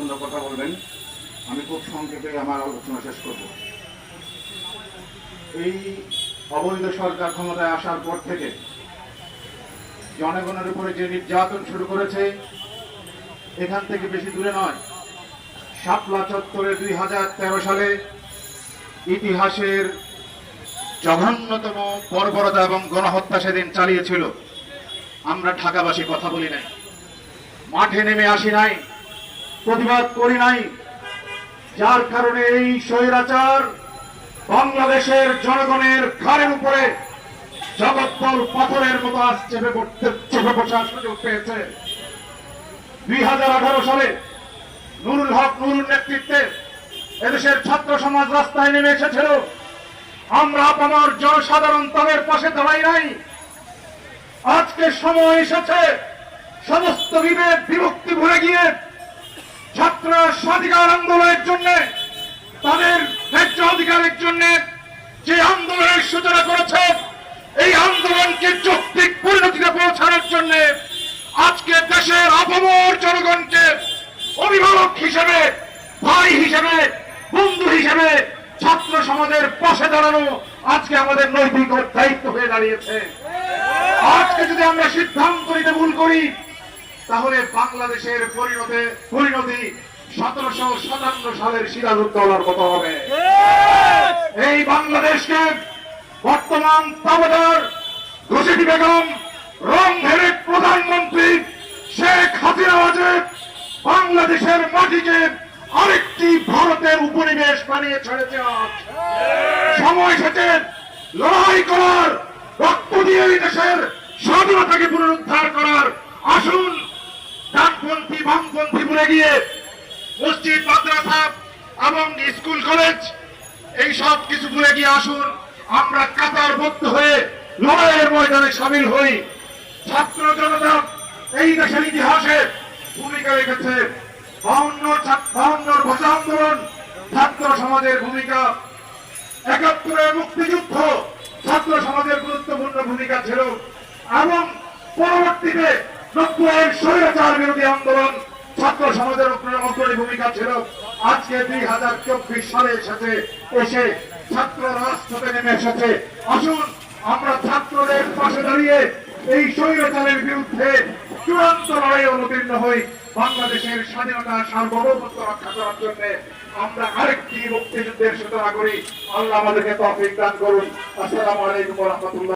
গুরুত্বপূর্ণ কথা বলবেন। আমি খুব সংক্ষেপে আমার আলোচনা শেষ করব। এই অবৈধ সরকার ক্ষমতায় আসার পর থেকে জনগণের উপরে যে নির্যাতন শুরু করেছে, এখান থেকে বেশি দূরে নয়, শাপলা চত্বরে 2013 সালে ইতিহাসের জঘন্যতম বর্বরতা এবং গণহত্যা সেদিন চালিয়েছিল। আমরা ঢাকাবাসী কথা বলি নাই, মাঠে নেমে আসি নাই, প্রতিবাদ করি নাই, যার কারণে এই স্বৈরাচার বাংলাদেশের জনগণের ঘাড়ের উপরে জগৎপল পাথরের মতো আজ চেপে বসার সুযোগ পেয়েছে। 2018 সালে নুরুল হক নুরুর নেতৃত্বে এদেশের ছাত্র সমাজ রাস্তায় নেমে এসেছিল। আমরা আপামর জনসাধারণ তাদের পাশে দাঁড়াই নাই। আজকে সময় এসেছে সমস্ত বিভেদ বিভক্তি ভুলে গিয়ে ছাত্ররা স্বাধিকার আন্দোলনের জন্য, তাদের ন্যায্য অধিকারের জন্য যে আন্দোলনের সূচনা করেছে, এই আন্দোলনকে যৌক্তিক পরিণতিতে পৌঁছানোর জন্য আজকে দেশের আপামর জনগণকে অভিভাবক হিসেবে, ভাই হিসেবে, বন্ধু হিসেবে ছাত্র সমাজের পাশে দাঁড়ানো আজকে আমাদের নৈতিক দায়িত্ব হয়ে দাঁড়িয়েছে। আজকে যদি আমরা সিদ্ধান্ত নিতে ভুল করি, তাহলে বাংলাদেশের পরিণতি 1757 সালের সিরাজউদ্দৌলার মতো হবে। এই বাংলাদেশকে বর্তমান তাবেদার ঘোষিটি বেগম রং ধরে প্রধানমন্ত্রী শেখ হাসিনা বাংলাদেশের মাটিকে আরেকটি ভারতের উপনিবেশ বানিয়ে ছেড়েছে। সময় এসেছে লড়াই করার, রক্ত দিয়ে এই দেশের স্বাধীনতাকে পুনরুদ্ধার করার। আসুন ডানপন্থী বামপন্থী ভুলে গিয়ে মসজিদ, মাদ্রাসা এবং স্কুল কলেজ এই সব কিছু ভুলে গিয়ে আসুন আমরা কাতারবদ্ধ হয়ে লড়াইয়ের ময়দানে সামিল হই। ছাত্র জনতা এই দেশের ইতিহাসে ভূমিকা রেখেছে। 52 ভাষা আন্দোলন ছাত্র সমাজের ভূমিকা, 71 মুক্তিযুদ্ধ ছাত্র সমাজের গুরুত্বপূর্ণ ভূমিকা ছিল, এবং পরবর্তীতে 90-এর স্বৈরাচার বিরোধী আন্দোলন ছাত্র সমাজের অগ্রণী ভূমিকা ছিল। আজকে 2024 সালে এসে ছাত্র রাজপথে নেমে এসেছে। আসুন আমরা ছাত্রদের পাশে দাঁড়িয়ে এই স্বৈরাচারের বিরুদ্ধে চূড়ান্ত লড়াই অবতীর্ণ হই। বাংলাদেশের স্বাধীনতা সার্বভৌমত্ব রক্ষা করার জন্য আমরা আরেকটি মুক্তিযুদ্ধের সূচনা করি। আল্লাহ আমাদেরকে তৌফিক দান করুন। আসসালামু আলাইকুম ওয়া রাহমাতুল্লাহ।